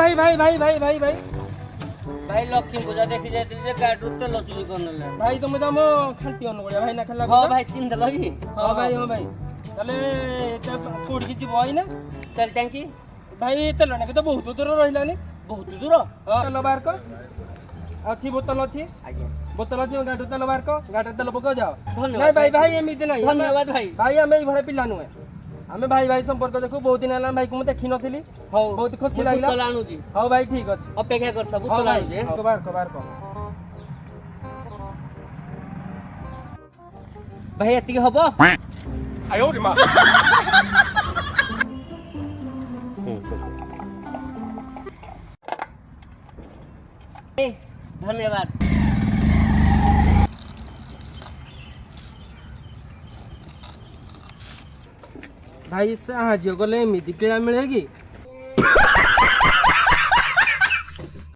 भाई भाई भाई भाई भाई भाई भाई लक्ष्मी पूजा देखि जाइतिल जे गाडरू तेल चुरी करनले भाई तुम तो मो खांटी अन गड़िया भाई ना खेला हां भाई चिंता लगी हां भाई चले कोड की बॉय ना चल टैंकी भाई तेल ने तो बहुत दूर रहिलानी बहुत दूर तेल बाहर को अच्छी बोतल अच्छी आज्ञा बोतल अच्छी गाड़ी तेल बाहर को गाड़ी तेल पको जाओ धन्यवाद नहीं भाई भाई एमती नहीं धन्यवाद भाई भाई आम ये पिला नुहे आम भाई भाई संपर्क देखु बहुत दिन है भाई को मुझे देखी नी हो बहुत खुशी लगे बोतल आनुजी हाँ भाई ठीक अच्छे अपेक्षा करता बोतल आनुजी बाहर को भाई एति हबो धन्यवाद भाई साहय गले एमती किड़ा मिले कि